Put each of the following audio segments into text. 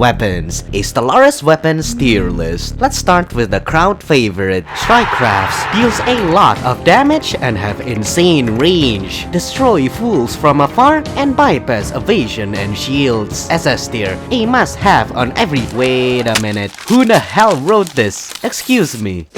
weapons, a Stellaris weapons tier list. Let's start with the crowd favorite. Strikecrafts deals a lot of damage and have insane range, destroy fools from afar, and bypass evasion and shields. SS tier, a must-have on every— Wait a minute, who the hell wrote this? Excuse me.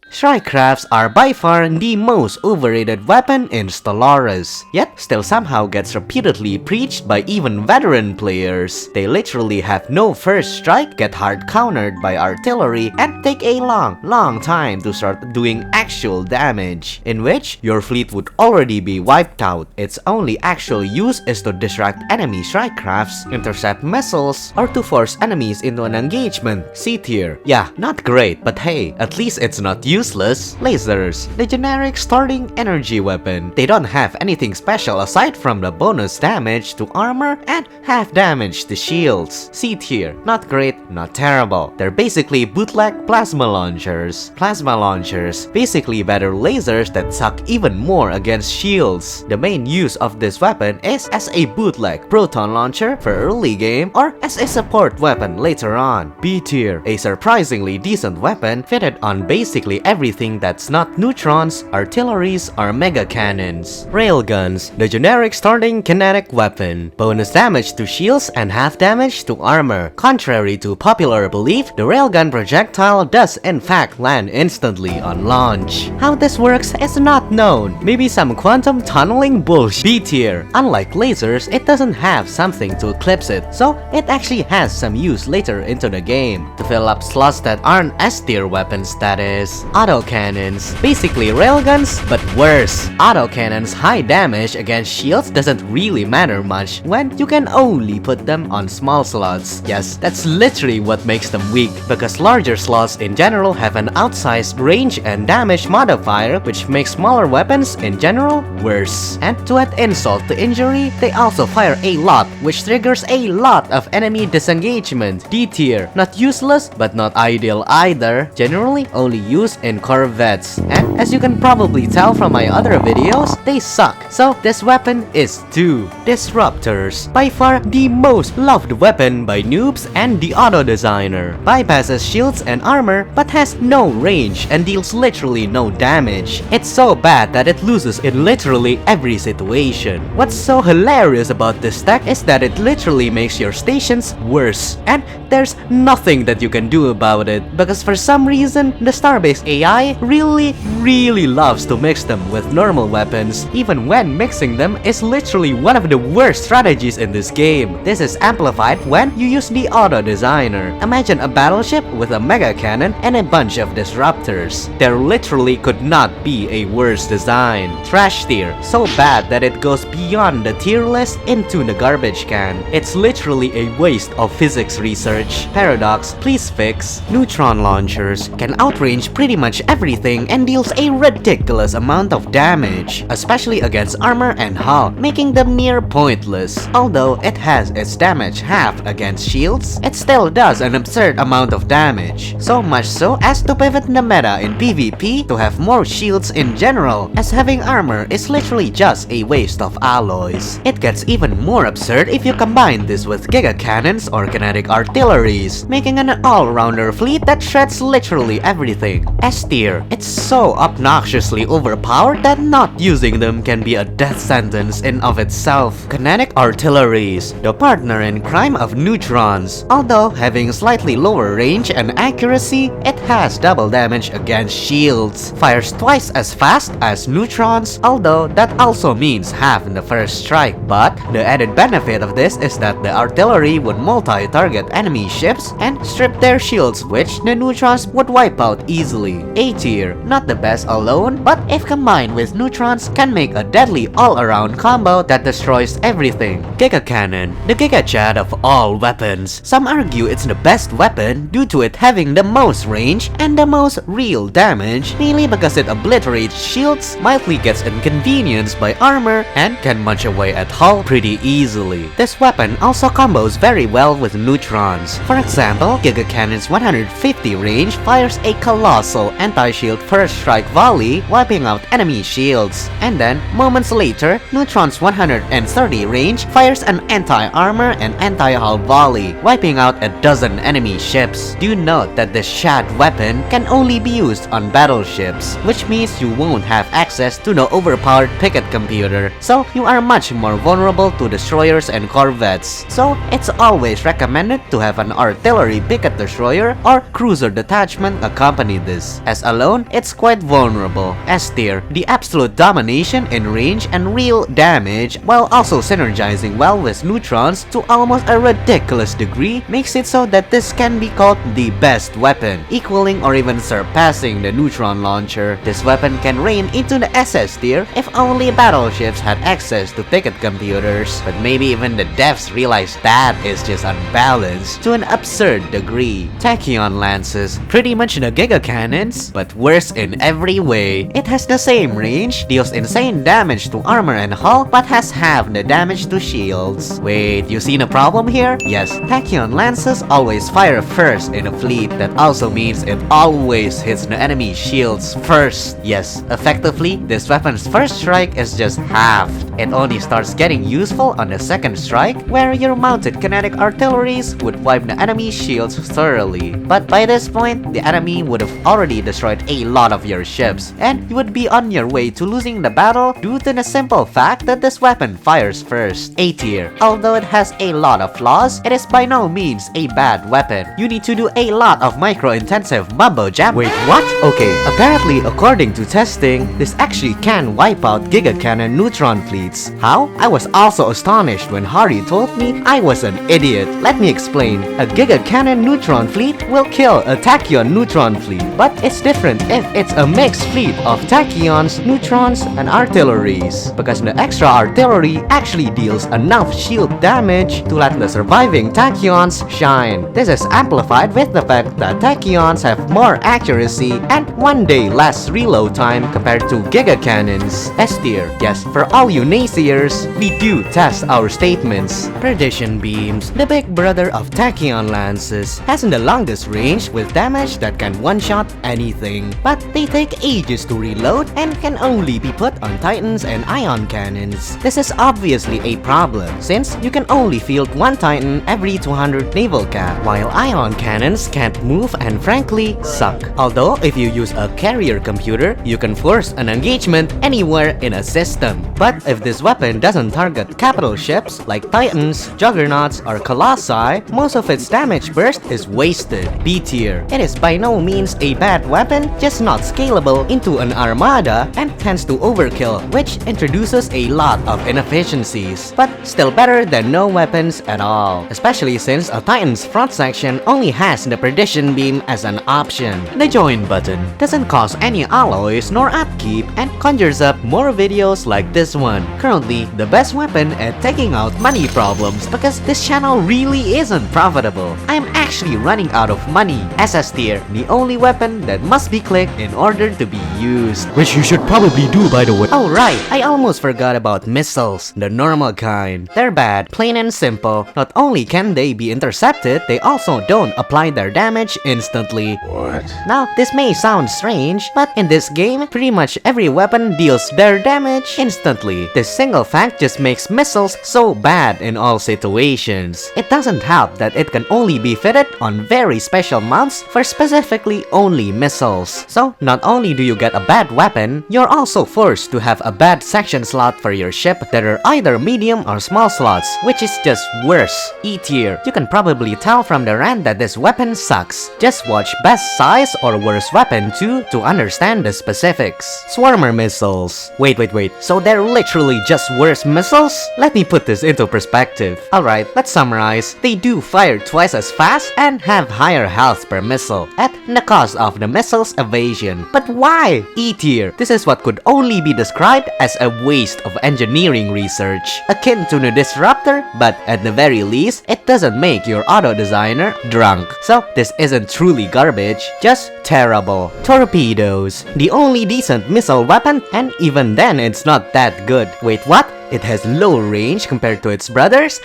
Strikecrafts are by far the most overrated weapon in Stellaris, yet still somehow gets repeatedly preached by even veteran players. They literally have no first strike, get hard countered by artillery, and take a long time to start doing actual damage, in which your fleet would already be wiped out. Its only actual use is to distract enemy strikecrafts, intercept missiles, or to force enemies into an engagement. C tier. Yeah, not great, but hey, at least it's not useless. Lasers, the generic starting energy weapon. They don't have anything special aside from the bonus damage to armor and half damage to shields. C tier, not great, not terrible. They're basically bootleg plasma launchers. Plasma launchers, basically better lasers that suck even more against shields. The main use of this weapon is as a bootleg proton launcher for early game or as a support weapon later on. B tier, a surprisingly decent weapon fitted on basically everything that's not neutrons, artilleries, or mega cannons. Railguns, the generic starting kinetic weapon. Bonus damage to shields and half damage to armor. Contrary to popular belief, the railgun projectile does in fact land instantly on launch. How this works is not known. Maybe some quantum tunneling bullshit. B tier. Unlike lasers, it doesn't have something to eclipse it, so it actually has some use later into the game. To fill up slots that aren't S tier weapons, that is. Autocannons, basically railguns, but worse. Autocannons' high damage against shields doesn't really matter much when you can only put them on small slots. Yes, that's literally what makes them weak, because larger slots in general have an outsized range and damage modifier, which makes smaller weapons in general worse. And to add insult to injury, they also fire a lot, which triggers a lot of enemy disengagement. D tier, not useless but not ideal either, generally only used in corvettes, and as you can probably tell from my other videos, they suck, so this weapon is too. Disruptors, by far the most loved weapon by noobs and the auto designer. Bypasses shields and armor but has no range and deals literally no damage. It's so bad that it loses in literally every situation. What's so hilarious about this tech is that it literally makes your stations worse, and there's nothing that you can do about it, because for some reason the Starbase AI really loves to mix them with normal weapons, even when mixing them is literally one of the worst strategies in this game. This is amplified when you use the auto designer. Imagine a battleship with a mega cannon and a bunch of disruptors. There literally could not be a worse design. Trash tier, so bad that it goes beyond the tier list into the garbage can. It's literally a waste of physics research. Paradox, please fix. Neutron launchers can outrange pretty much everything and deals a ridiculous amount of damage, especially against armor and hull, making them near pointless. Although it has its damage halved against shields, it still does an absurd amount of damage. So much so as to pivot the meta in PvP to have more shields in general, as having armor is literally just a waste of alloys. It gets even more absurd if you combine this with giga cannons or kinetic artilleries, making an all-rounder fleet that shreds literally everything. S tier, it's so obnoxiously overpowered that not using them can be a death sentence in of itself. Kinetic artilleries, the partner in crime of neutrons. Although having slightly lower range and accuracy, it has double damage against shields. Fires twice as fast as neutrons, although that also means half in the first strike. But the added benefit of this is that the artillery would multi-target enemy ships and strip their shields, which the neutrons would wipe out easily. A tier, not the best alone, but if combined with neutrons can make a deadly all-around combo that destroys everything. Giga Cannon, the Giga Chat of all weapons. Some argue it's the best weapon due to it having the most range and the most real damage, mainly because it obliterates shields, mildly gets inconvenienced by armor, and can munch away at hull pretty easily. This weapon also combos very well with neutrons. For example, Giga Cannon's 150 range fires a colossal anti-shield first strike volley, wiping out enemy shields. And then, moments later, Neutron's 130 range fires an anti-armor and anti-hull volley, wiping out a dozen enemy ships. Do note that this Shad weapon can only be used on battleships, which means you won't have access to the overpowered picket computer, so you are much more vulnerable to destroyers and corvettes. So it's always recommended to have an artillery picket destroyer or cruiser detachment accompany this, as alone it's quite vulnerable. S tier, the absolute domination in range and real damage, while also synergizing well with neutrons to almost a ridiculous degree, makes it so that this can be called the best weapon, equaling or even surpassing the neutron launcher. This weapon can reign into the SS tier if only battleships had access to picket computers, but maybe even the devs realized that is just unbalanced to an absurd degree. Tachyon lances, pretty much the Giga Cannons, but worse in every way. It has the same range, deals insane damage to armor and hull, but has half the damage to shields. Wait, you seen a problem here? Yes, Tachyon lances always fire first in a fleet. That also means it always hits the enemy shields first. Yes, effectively, this weapon's first strike is just halved. It only starts getting useful on the second strike, where your mounted kinetic artilleries would wipe the enemy shields thoroughly. But by this point, the enemy would have already destroyed a lot of your ships, and you would be on your way to losing the battle due to the simple fact that this weapon fires first. A tier. Although it has a lot of flaws, it is by no means a bad weapon. You need to do a lot of micro-intensive mumbo jam. Wait, what? Okay, apparently according to testing, this actually can wipe out Giga Cannon neutron fleets. How? I was also astonished when Hari told me I was an idiot. Let me explain. A Giga Cannon neutron fleet will kill a Tachyon neutron fleet, but it's different if it's a mixed fleet of Tachyons, neutrons, and artilleries, because the extra artillery actually deals enough shield damage to let the surviving Tachyons shine. This is amplified with the fact that Tachyons have more accuracy and 1 day less reload time compared to Giga Cannons. S tier. Yes, for all you naysayers, we do test our statements. Perdition beams, the big brother of Tachyon lances, has the longest range with damage that can one-shot anything, but they take ages to reload and can only be put on Titans and Ion cannons. This is obviously a problem, since you can only field one Titan every 200 naval cap, while Ion cannons can't move and frankly suck. Although if you use a carrier computer, you can force an engagement anywhere in a system. But if this weapon doesn't target capital ships like Titans, Juggernauts, or Colossi, most of its damage burst is wasted. B tier. It is by no means a bad weapon, just not scalable into an armada and tends to overkill, which introduces a lot of inefficiencies, but still better than no weapons at all, especially since a Titan's front section only has the Perdition beam as an option. The join button doesn't cost any alloys nor upkeep and conjures up more videos like this one. Currently, the best weapon at taking out money problems, because this channel really isn't profitable. I'm actually running out of money. SS tier, the only weapon that must be clicked in order to be used. Which you should probably do, by the way. Oh right, I almost forgot about missiles, the normal kind. They're bad, plain and simple. Not only can they be intercepted, they also don't apply their damage instantly. What? Now, this may sound strange, but in this game, pretty much every weapon deals their damage instantly. This single fact just makes missiles so bad in all situations. It doesn't help that it can only be fitted on very special mounts for specifically only missiles. So, not only do you get a bad weapon, you're also forced to have a bad section slot for your ship that are either medium or small slots, which is just worse. E tier. You can probably tell from the rant that this weapon sucks. Just watch Best Size or Worst Weapon 2 to understand the specifics. Swarmer missiles. Wait. So they're literally just worse missiles? Let me put this into perspective. Alright, let's summarize. They do fire twice as fast and have higher health per missile at the cost of the missile's evasion. But why? E tier. This is what could only be described as a waste of engineering research, akin to the Disruptor, but at the very least, it doesn't make your auto designer drunk. So this isn't truly garbage, just terrible. Torpedoes. The only decent missile weapon, and even then it's not that good. Wait, what? it has low range compared to its brothers?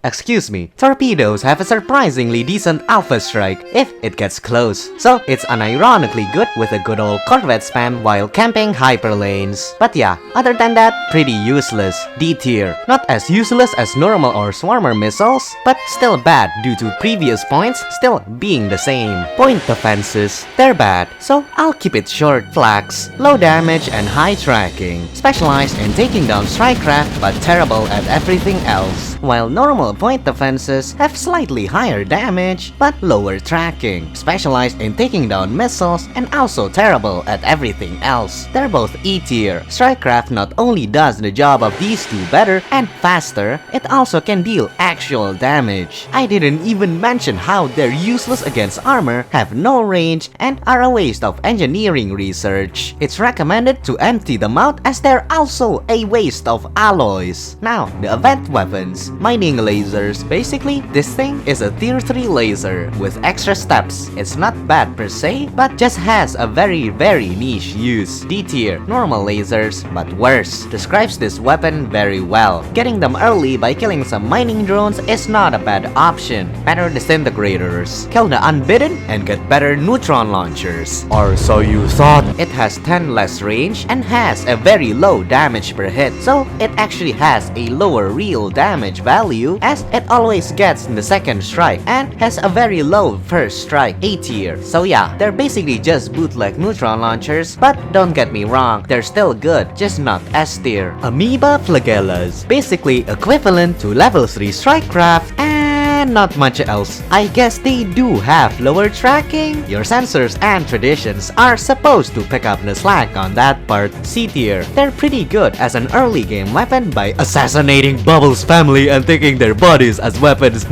Excuse me, torpedoes have a surprisingly decent alpha strike if it gets close, so it's unironically good with a good old corvette spam while camping hyperlanes. But yeah, other than that, pretty useless. D tier. Not as useless as normal or swarmer missiles, but still bad due to previous points still being the same. Point defenses, they're bad, so I'll keep it short. Flax, low damage and high tracking. Specialized in taking down strikecraft but terrible at everything else. While normal point defenses have slightly higher damage but lower tracking. Specialized in taking down missiles and also terrible at everything else. They're both E tier. Strikecraft not only does the job of these two better and faster, it also can deal actual damage. I didn't even mention how they're useless against armor, have no range, and are a waste of engineering research. It's recommended to empty them out as they're also a waste of alloys. Now, the event weapons. Mining lasers. Basically, this thing is a tier 3 laser with extra steps. It's not bad per se, but just has a very niche use. D tier. Normal lasers, but worse. Describes this weapon very well. Getting them early by killing some mining drones is not a bad option. Better disintegrators. Kill the unbidden and get better neutron launchers. Or so you thought. It has 10 less range and has a very low damage per hit, so it actually has a lower real damage value as it always gets the second strike and has a very low first strike. A tier. So yeah, they're basically just bootleg neutron launchers, but don't get me wrong, they're still good, just not S tier. Amoeba flagellas. Basically equivalent to level 3 strikecraft and not much else. I guess they do have lower tracking. Your sensors and traditions are supposed to pick up the slack on that part. C tier. They're pretty good as an early game weapon by assassinating Bubbles' family and taking their bodies as weapons.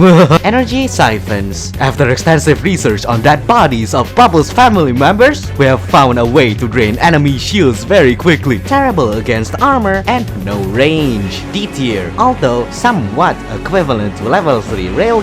Energy siphons. After extensive research on dead bodies of Bubbles' family members, we have found a way to drain enemy shields very quickly. Terrible against armor and no range. D tier. Although somewhat equivalent to level 3 railguns,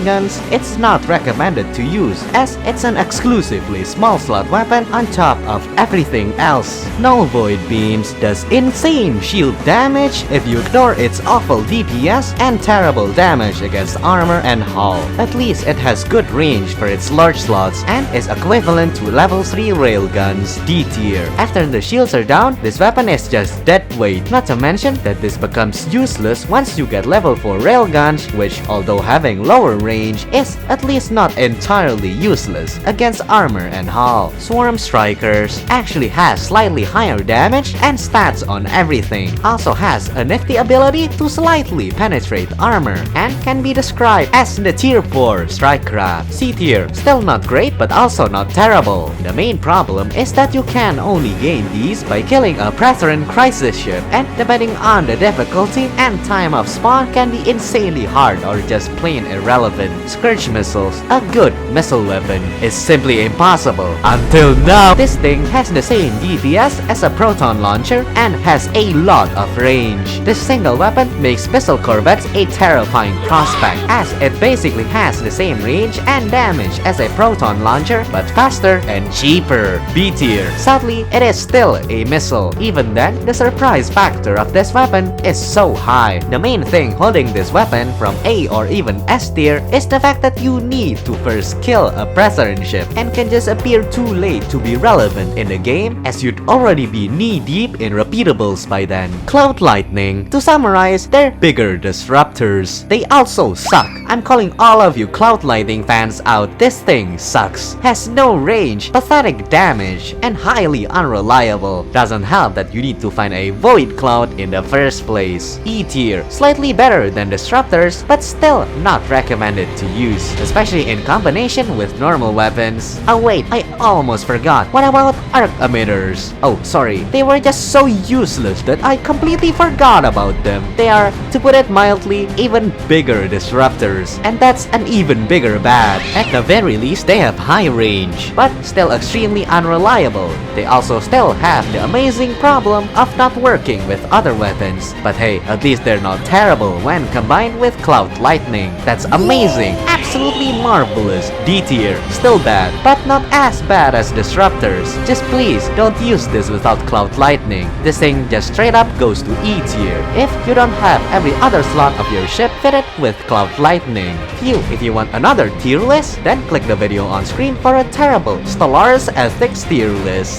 it's not recommended to use as it's an exclusively small slot weapon on top of everything else. Null Void Beams does insane shield damage if you ignore its awful DPS and terrible damage against armor and hull. At least it has good range for its large slots and is equivalent to level 3 railguns. D tier. After the shields are down, this weapon is just dead weight. Not to mention that this becomes useless once you get level 4 railguns, which although having lower range is at least not entirely useless against armor and hull. Swarm Strikers actually has slightly higher damage and stats on everything. Also has a nifty ability to slightly penetrate armor and can be described as the tier 4 strikecraft. C tier. Still not great but also not terrible. The main problem is that you can only gain these by killing a Pretheran crisis ship, and depending on the difficulty and time of spawn can be insanely hard or just plain irrelevant. Scourge missiles, a good missile weapon, is simply impossible. Until now, this thing has the same DPS as a proton launcher and has a lot of range. This single weapon makes missile corvettes a terrifying prospect as it basically has the same range and damage as a proton launcher but faster and cheaper. B tier. Sadly, it is still a missile. Even then, the surprise factor of this weapon is so high. The main thing holding this weapon from A or even S tier is the fact that you need to first kill a Pretheran ship and can just appear too late to be relevant in the game as you'd already be knee-deep in repeatables by then. Cloud Lightning. To summarize, they're bigger disruptors. They also suck. I'm calling all of you Cloud Lightning fans out. This thing sucks. Has no range, pathetic damage, and highly unreliable. Doesn't help that you need to find a Void Cloud in the first place. E tier. Slightly better than disruptors, but still not recommended to use, especially in combination with normal weapons. Oh wait, I almost forgot. What about arc emitters? Oh sorry, they were just so useless that I completely forgot about them. They are, to put it mildly, even bigger disruptors, and that's an even bigger bad. At the very least, they have high range, but still extremely unreliable. They also still have the amazing problem of not working with other weapons, but hey, at least they're not terrible when combined with Cloud Lightning. That's amazing, absolutely marvelous. D tier, still bad, but not as bad as Disruptors. Just please don't use this without Cloud Lightning. This thing just straight up goes to E tier. If you don't have every other slot of your ship fitted with Cloud Lightning. Phew, if you want another tier list, then click the video on screen for a terrible Stellaris Ethics tier list.